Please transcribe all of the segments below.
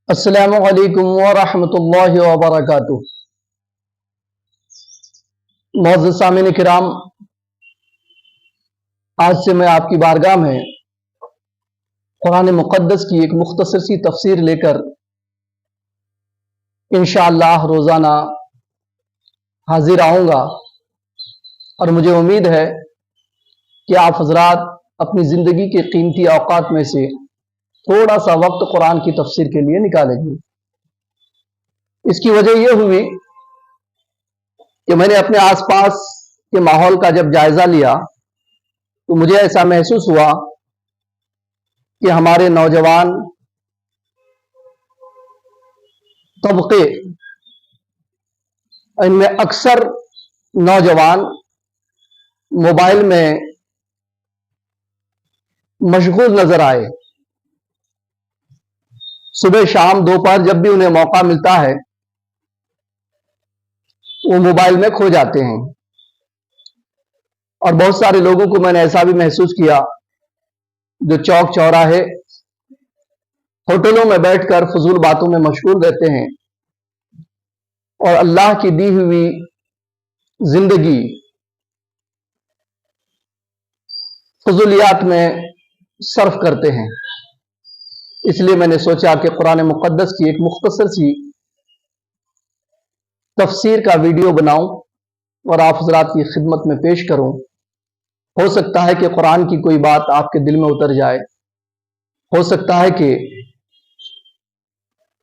السلام علیکم ورحمۃ اللہ وبرکاتہ۔ معزز سامعین کرام، آج سے میں آپ کی بارگاہ میں قرآن مقدس کی ایک مختصر سی تفسیر لے کر انشاءاللہ روزانہ حاضر آؤں گا، اور مجھے امید ہے کہ آپ حضرات اپنی زندگی کے قیمتی اوقات میں سے تھوڑا سا وقت قرآن کی تفسیر کے لیے نکالیں گے۔ اس کی وجہ یہ ہوئی کہ میں نے اپنے آس پاس کے ماحول کا جب جائزہ لیا تو مجھے ایسا محسوس ہوا کہ ہمارے نوجوان طبقے، ان میں اکثر نوجوان موبائل میں مشغول نظر آئے۔ صبح شام دوپہر جب بھی انہیں موقع ملتا ہے وہ موبائل میں کھو جاتے ہیں، اور بہت سارے لوگوں کو میں نے ایسا بھی محسوس کیا جو چوک چوراہے ہوٹلوں میں بیٹھ کر فضول باتوں میں مشغول رہتے ہیں اور اللہ کی دی ہوئی زندگی فضولیات میں صرف کرتے ہیں۔ اس لیے میں نے سوچا کہ قرآن مقدس کی ایک مختصر سی تفسیر کا ویڈیو بناؤں اور آپ حضرات کی خدمت میں پیش کروں۔ ہو سکتا ہے کہ قرآن کی کوئی بات آپ کے دل میں اتر جائے، ہو سکتا ہے کہ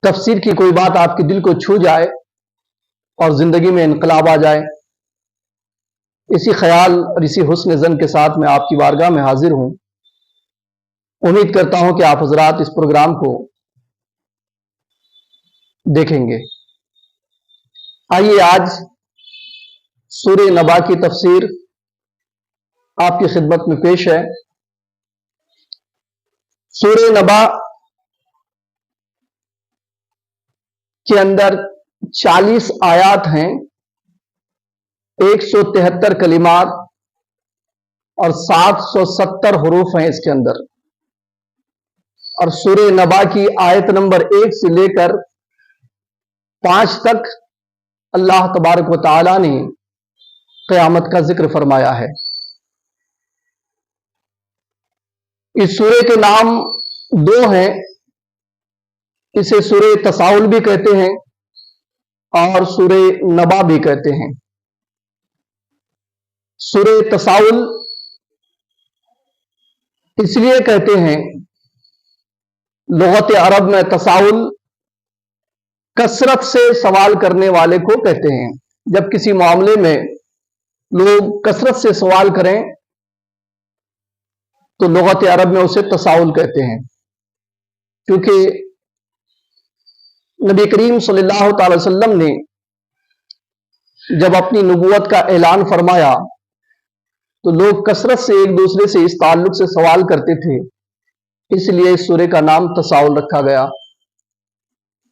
تفسیر کی کوئی بات آپ کے دل کو چھو جائے اور زندگی میں انقلاب آ جائے۔ اسی خیال اور اسی حسن ظن کے ساتھ میں آپ کی بارگاہ میں حاضر ہوں۔ امید کرتا ہوں کہ آپ حضرات اس پروگرام کو دیکھیں گے۔ آئیے آج سورہ نبا کی تفسیر آپ کی خدمت میں پیش ہے۔ سورہ نبا کے اندر 40 آیات ہیں، 173 کلمات اور 770 حروف ہیں اس کے اندر، اور سورہ نبا کی آیت نمبر 1 سے لے کر 5 تک اللہ تبارک و تعالی نے قیامت کا ذکر فرمایا ہے۔ اس سورہ کے نام 2 ہیں، اسے سورہ تساؤل بھی کہتے ہیں اور سورہ نبا بھی کہتے ہیں۔ سورہ تساؤل اس لیے کہتے ہیں، لغت عرب میں تساؤل کثرت سے سوال کرنے والے کو کہتے ہیں۔ جب کسی معاملے میں لوگ کثرت سے سوال کریں تو لغت عرب میں اسے تساؤل کہتے ہیں۔ کیونکہ نبی کریم صلی اللہ تعالی وسلم نے جب اپنی نبوت کا اعلان فرمایا تو لوگ کثرت سے ایک دوسرے سے اس تعلق سے سوال کرتے تھے، اس لیے اس سورہ کا نام تساؤل رکھا گیا،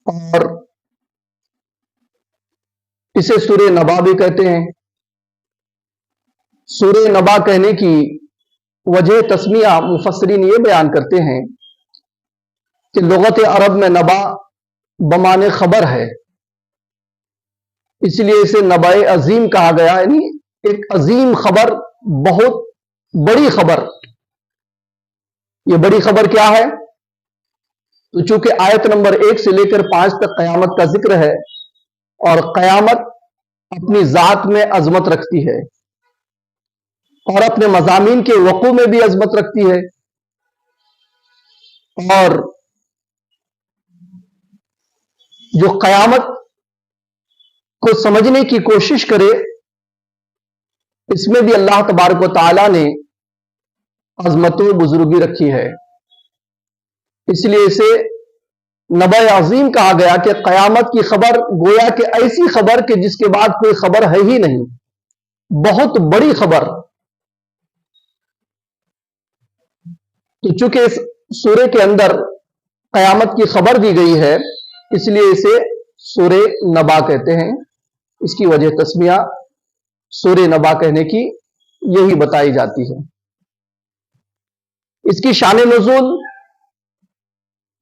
اور اسے سورہ نبا بھی کہتے ہیں۔ سورہ نبا کہنے کی وجہ تسمیہ مفسرین یہ بیان کرتے ہیں کہ لغت عرب میں نبا بمعنی خبر ہے، اس لیے اسے نبا عظیم کہا گیا، یعنی ایک عظیم خبر، بہت بڑی خبر۔ یہ بڑی خبر کیا ہے؟ تو چونکہ آیت نمبر 1 سے لے کر 5 تک قیامت کا ذکر ہے، اور قیامت اپنی ذات میں عظمت رکھتی ہے اور اپنے مضامین کے وقوع میں بھی عظمت رکھتی ہے، اور جو قیامت کو سمجھنے کی کوشش کرے اس میں بھی اللہ تبارک و تعالی نے عظمت و بزرگی رکھی ہے۔ اس لیے اسے نبا عظیم کہا گیا کہ قیامت کی خبر گویا کہ ایسی خبر کہ جس کے بعد کوئی خبر ہے ہی نہیں، بہت بڑی خبر۔ تو چونکہ اس سورہ کے اندر قیامت کی خبر دی گئی ہے، اس لیے اسے سورہ نبا کہتے ہیں۔ اس کی وجہ تسمیہ سورہ نبا کہنے کی یہی بتائی جاتی ہے۔ اس کی شان نزول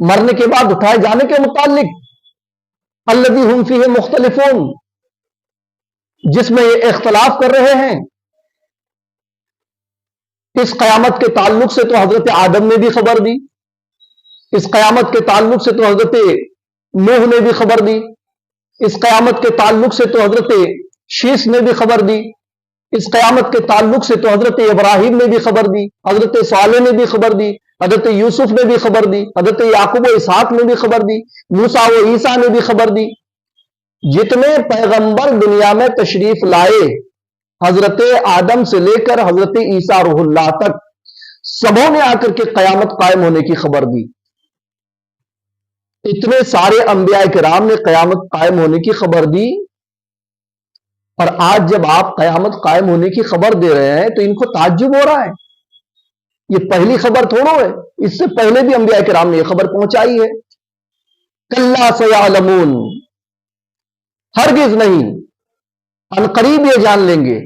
مرنے کے بعد اٹھائے جانے کے متعلق الذی ہم فیہ مختلفون، جس میں یہ اختلاف کر رہے ہیں، اس قیامت کے تعلق سے تو حضرت آدم نے بھی خبر دی، اس قیامت کے تعلق سے تو حضرت نوح نے بھی خبر دی، اس قیامت کے تعلق سے تو حضرت شیش نے بھی خبر دی، اس قیامت کے تعلق سے تو حضرت ابراہیم نے بھی خبر دی، حضرت صالح نے بھی خبر دی، حضرت یوسف نے بھی خبر دی، حضرت یعقوب و اسحاق نے بھی خبر دی، موسیٰ و عیسیٰ نے بھی خبر دی۔ جتنے پیغمبر دنیا میں تشریف لائے، حضرت آدم سے لے کر حضرت عیسیٰ روح اللہ تک، سبوں نے آ کر کے قیامت قائم ہونے کی خبر دی۔ اتنے سارے انبیاء کرام نے قیامت قائم ہونے کی خبر دی، اور آج جب آپ قیامت قائم ہونے کی خبر دے رہے ہیں تو ان کو تعجب ہو رہا ہے۔ یہ پہلی خبر تھوڑو ہے، اس سے پہلے بھی انبیاء کرام نے یہ خبر پہنچائی ہے۔ کلا سیعلمون، ہرگز نہیں، ان قریب یہ جان لیں گے،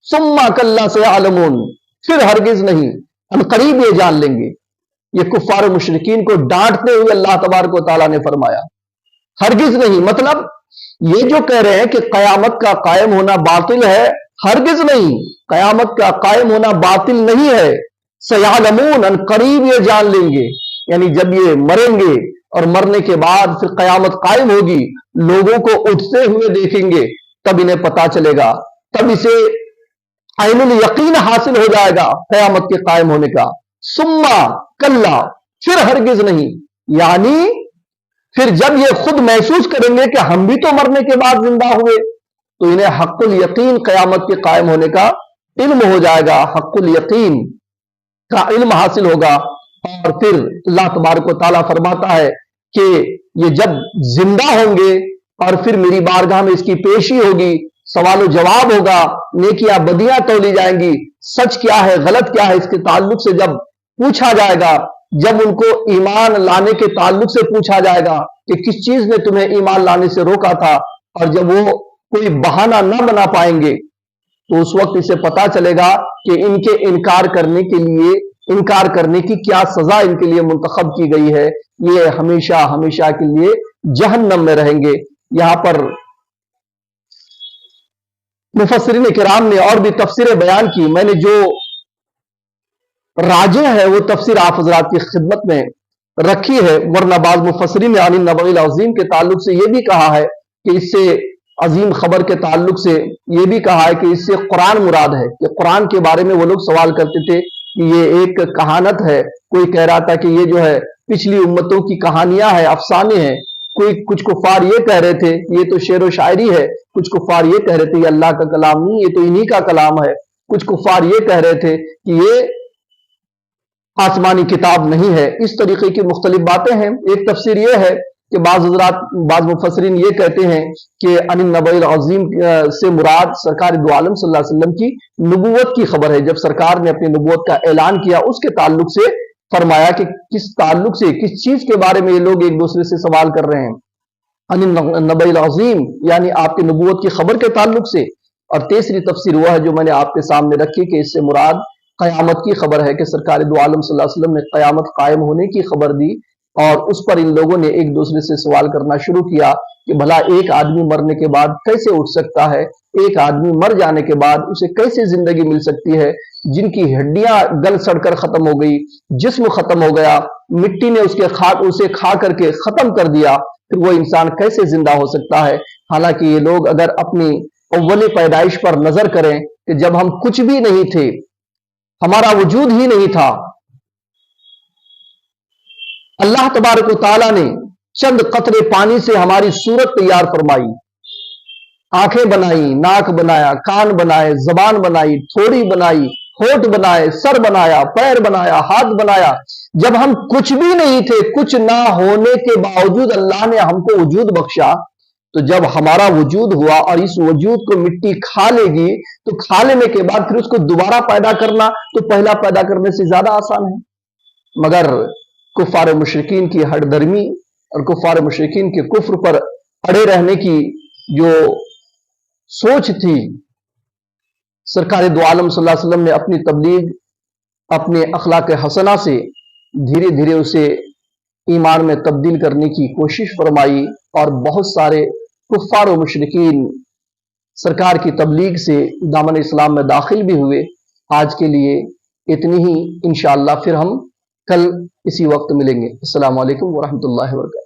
ثم کلا سیعلمون، پھر ہرگز نہیں، ان قریب یہ جان لیں گے۔ یہ کفار و مشرکین کو ڈانٹتے ہوئے اللہ تبارک و تعالیٰ نے فرمایا ہرگز نہیں، مطلب یہ جو کہہ رہے ہیں کہ قیامت کا قائم ہونا باطل ہے، ہرگز نہیں، قیامت کا قائم ہونا باطل نہیں ہے۔ سیعلمون، ان قریب یہ جان لیں گے، یعنی جب یہ مریں گے اور مرنے کے بعد پھر قیامت قائم ہوگی، لوگوں کو اٹھتے ہوئے دیکھیں گے، تب انہیں پتا چلے گا، تب اسے عین الیقین حاصل ہو جائے گا قیامت کے قائم ہونے کا۔ ثم کلا، پھر ہرگز نہیں، یعنی پھر جب یہ خود محسوس کریں گے کہ ہم بھی تو مرنے کے بعد زندہ ہوئے، تو انہیں حق الیقین قیامت کے قائم ہونے کا علم ہو جائے گا، حق الیقین کا علم حاصل ہوگا۔ اور پھر اللہ تبارک و تعالیٰ فرماتا ہے کہ یہ جب زندہ ہوں گے اور پھر میری بارگاہ میں اس کی پیشی ہوگی، سوال و جواب ہوگا، نیکیاں بدیاں تولی جائیں گی، سچ کیا ہے غلط کیا ہے اس کے تعلق سے جب پوچھا جائے گا، جب ان کو ایمان لانے کے تعلق سے پوچھا جائے گا کہ کس چیز نے تمہیں ایمان لانے سے روکا تھا، اور جب وہ کوئی بہانہ نہ بنا پائیں گے تو اس وقت اسے پتا چلے گا کہ ان کے انکار کرنے کی کیا سزا ان کے لیے منتخب کی گئی ہے، یہ ہمیشہ ہمیشہ کے لیے جہنم میں رہیں گے۔ یہاں پر مفسرین کرام نے اور بھی تفسیریں بیان کی، میں نے جو راجح ہے وہ تفسیر آپ حضرات کی خدمت میں رکھی ہے، ورنہ بعض مفسرین نے عن النبأ العظیم کے تعلق سے یہ بھی کہا ہے کہ اس سے عظیم خبر کے تعلق سے یہ بھی کہا ہے کہ اس سے قرآن مراد ہے، کہ قرآن کے بارے میں وہ لوگ سوال کرتے تھے کہ یہ ایک کہانت ہے، کوئی کہہ رہا تھا کہ یہ جو ہے پچھلی امتوں کی کہانیاں ہیں، افسانے ہیں، کچھ کفار یہ کہہ رہے تھے یہ تو شعر و شاعری ہے، کچھ کفار یہ کہہ رہے تھے یہ اللہ کا کلام نہیں، یہ تو انہی کا کلام ہے، کچھ کفار یہ کہہ رہے تھے کہ یہ آسمانی کتاب نہیں ہے۔ اس طریقے کی مختلف باتیں ہیں۔ ایک تفسیر یہ ہے کہ بعض مفسرین یہ کہتے ہیں کہ عن النبأ العظیم سے مراد سرکار دو عالم صلی اللہ علیہ وسلم کی نبوت کی خبر ہے، جب سرکار نے اپنی نبوت کا اعلان کیا اس کے تعلق سے فرمایا کہ کس تعلق سے، کس چیز کے بارے میں یہ لوگ ایک دوسرے سے سوال کر رہے ہیں، عن النبأ العظیم یعنی آپ کی نبوت کی خبر کے تعلق سے۔ اور تیسری تفسیر وہ ہے جو میں نے آپ کے سامنے رکھی کہ اس سے مراد قیامت کی خبر ہے، کہ سرکار دو عالم صلی اللہ علیہ وسلم نے قیامت قائم ہونے کی خبر دی، اور اس پر ان لوگوں نے ایک دوسرے سے سوال کرنا شروع کیا کہ بھلا ایک آدمی مرنے کے بعد کیسے اٹھ سکتا ہے، ایک آدمی مر جانے کے بعد اسے کیسے زندگی مل سکتی ہے، جن کی ہڈیاں گل سڑ کر ختم ہو گئی، جسم ختم ہو گیا، مٹی نے اسے کھا کر کے ختم کر دیا، پھر وہ انسان کیسے زندہ ہو سکتا ہے؟ حالانکہ یہ لوگ اگر اپنی اول پیدائش پر نظر کریں کہ جب ہم کچھ بھی نہیں تھے، ہمارا وجود ہی نہیں تھا، اللہ تبارک و تعالیٰ نے چند قطرے پانی سے ہماری صورت تیار فرمائی، آنکھیں بنائی، ناک بنایا، کان بنائے، زبان بنائی، تھوڑی بنائی، ہونٹ بنائے، سر بنایا، پیر بنایا، ہاتھ بنایا، جب ہم کچھ بھی نہیں تھے، کچھ نہ ہونے کے باوجود اللہ نے ہم کو وجود بخشا، تو جب ہمارا وجود ہوا اور اس وجود کو مٹی کھا لے گی تو کھا لینے کے بعد پھر اس کو دوبارہ پیدا کرنا تو پہلا پیدا کرنے سے زیادہ آسان ہے۔ مگر کفار مشرکین کی ہٹ درمی اور کفار مشرکین کے کفر پر اڑے رہنے کی جو سوچ تھی، سرکار دو عالم صلی اللہ علیہ وسلم نے اپنی تبلیغ، اپنے اخلاق حسنہ سے دھیرے دھیرے اسے ایمان میں تبدیل کرنے کی کوشش فرمائی اور بہت سارے کفار و مشرکین سرکار کی تبلیغ سے دامن اسلام میں داخل بھی ہوئے۔ آج کے لیے اتنی ہی، انشاءاللہ پھر ہم کل اسی وقت ملیں گے۔ السلام علیکم ورحمۃ اللہ وبرکاتہ۔